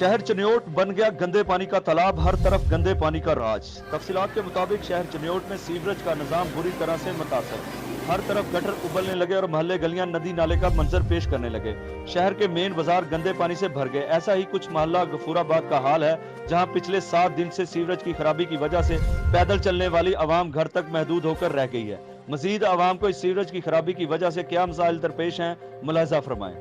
शहर चनियोट बन गया गंदे पानी का तालाब, हर तरफ गंदे पानी का राज। तफसीलात के मुताबिक शहर चनियोट में सीवरेज का निजाम बुरी तरह से मुतासर, हर तरफ गटर उबलने लगे और मोहल्ले गलियां नदी नाले का मंजर पेश करने लगे। शहर के मेन बाजार गंदे पानी से भर गए। ऐसा ही कुछ मोहल्ला गफूराबाद का हाल है, जहां पिछले 7 दिन से सीवरेज की खराबी की वजह से पैदल चलने वाली आवाम घर तक महदूद होकर रह गई है। मजीद आवाम को इस सीवरेज की खराबी की वजह से क्या मसाइल दरपेश हैं, मुलाहिजा फरमाएं।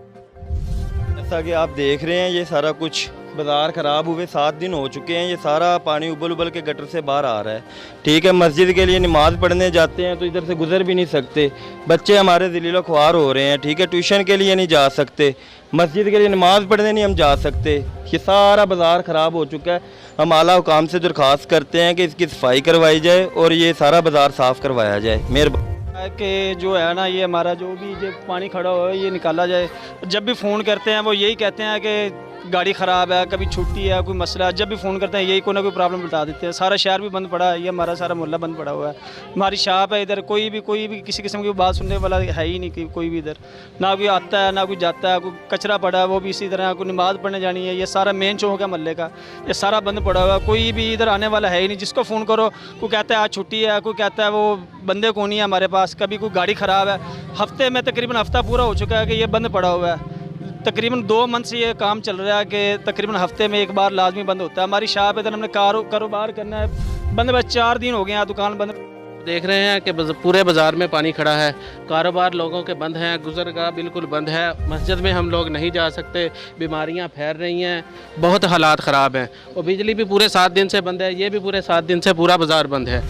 जैसा कि आप देख रहे हैं, ये सारा कुछ बाज़ार ख़राब हुए 7 दिन हो चुके हैं। ये सारा पानी उबल उबल के गटर से बाहर आ रहा है। ठीक है, मस्जिद के लिए नमाज़ पढ़ने जाते हैं तो इधर से गुजर भी नहीं सकते। बच्चे हमारे ज़लीलो ख्वार हो रहे हैं। ठीक है, ट्यूशन के लिए नहीं जा सकते, मस्जिद के लिए नमाज़ पढ़ने नहीं हम जा सकते। ये सारा बाज़ार ख़राब हो चुका है। हम आला हुकाम से दरख्वास्त करते हैं कि इसकी सफाई करवाई जाए और ये सारा बाज़ार साफ़ करवाया जाए। मेहरबानी कि जो है ना, ये हमारा जो भी जो पानी खड़ा हो ये निकाला जाए। जब भी फ़ोन करते हैं वो यही कहते हैं कि गाड़ी ख़राब है, कभी छुट्टी है, कोई मसला है। जब भी फ़ोन करते हैं यही कोई ना कोई प्रॉब्लम बता देते हैं। सारा शहर भी बंद पड़ा है, ये हमारा सारा मोहल्ला बंद पड़ा हुआ है। हमारी शॉप है इधर, कोई भी किसी किस्म की बात सुनने वाला है ही नहीं। कोई भी इधर ना कोई आता है ना कोई जाता है। कोई कचरा पड़ा है वो भी इसी तरह, कोई नमाज़ पढ़ने जानी है। ये सारा मेन चौक है मोहल्ले का, ये सारा बंद पड़ा हुआ है। कोई भी इधर आने वाला है ही नहीं। जिसको फ़ोन करो कोई कहता है आज छुट्टी है, कोई कहता है वो बंदे को नहीं है हमारे पास। कभी कोई गाड़ी ख़राब है। हफ्ते में तकरीबन हफ्ता पूरा हो चुका है कि ये बंद पड़ा हुआ है। तकरीबन 2 मंथ से ये काम चल रहा है कि तकरीबन हफ्ते में एक बार लाजमी बंद होता है। हमारी शॉप इधर हमने कारोबार करना है बंद, बस 4 दिन हो गए हैं दुकान बंद। देख रहे हैं कि पूरे बाज़ार में पानी खड़ा है। कारोबार लोगों के बंद हैं, गुज़रगाह बिल्कुल बंद है। मस्जिद में हम लोग नहीं जा सकते, बीमारियां फैल रही हैं, बहुत हालात ख़राब हैं। और बिजली भी पूरे 7 दिन से बंद है, ये भी पूरे 7 दिन से पूरा बाज़ार बंद है।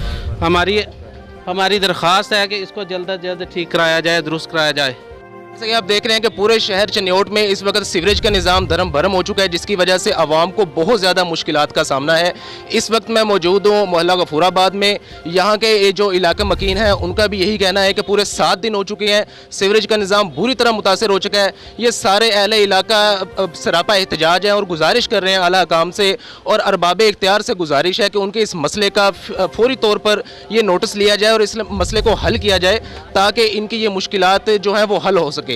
हमारी दरख्वास्त है कि इसको जल्द अज जल्द ठीक कराया जाए, दुरुस्त कराया जाए। जैसे कि आप देख रहे हैं कि पूरे शहर चनियोट में इस वक्त सीवरेज का निज़ाम धर्म भरम हो चुका है, जिसकी वजह से आवाम को बहुत ज़्यादा मुश्किलात का सामना है। इस वक्त मैं मौजूद हूँ मोहल्ला गफूराबाद में। यहाँ के ये जो इलाके मकीन हैं उनका भी यही कहना है कि पूरे 7 दिन हो चुके हैं, सीवरेज का निज़ाम बुरी तरह मुतासर हो चुका है। ये सारे अहले इलाका सरापा एहतजाज हैं और गुजारिश कर रहे हैं आला हुकाम से और अरबाब इख्तियार से गुजारिश है कि उनके इस मसले का फौरी तौर पर ये नोटिस लिया जाए और इस मसले को हल किया जाए, ताकि इनकी ये मुश्किलात जो हैं वो हल हो सकें।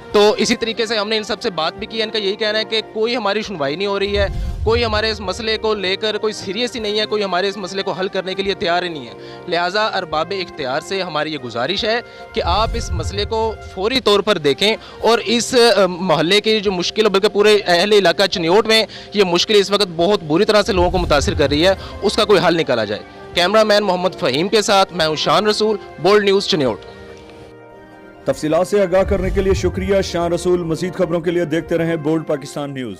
तो इसी तरीके से हमने इन सब से बात भी की है। इनका यही कहना है कि कोई हमारी सुनवाई नहीं हो रही है, कोई हमारे इस मसले को लेकर कोई सीरियस ही नहीं है, कोई हमारे इस मसले को हल करने के लिए तैयार ही नहीं है। लिहाजा अरबाब इख्तियार से हमारी ये गुजारिश है कि आप इस मसले को फौरी तौर पर देखें और इस मोहल्ले की जो मुश्किल, बल्कि पूरे अहले इलाका चनियोट में ये मुश्किल इस वक्त बहुत बुरी तरह से लोगों को मुतासिर कर रही है, उसका कोई हल निकाला जाए। कैमरामैन मोहम्मद फ़हीम के साथ मैं हूं शान रसूल, बोल्ड न्यूज़ चनियोट। तफसीलात से आगाह करने के लिए शुक्रिया शान रसूल। मज़ीद खबरों के लिए देखते रहें बोल्ड पाकिस्तान न्यूज़।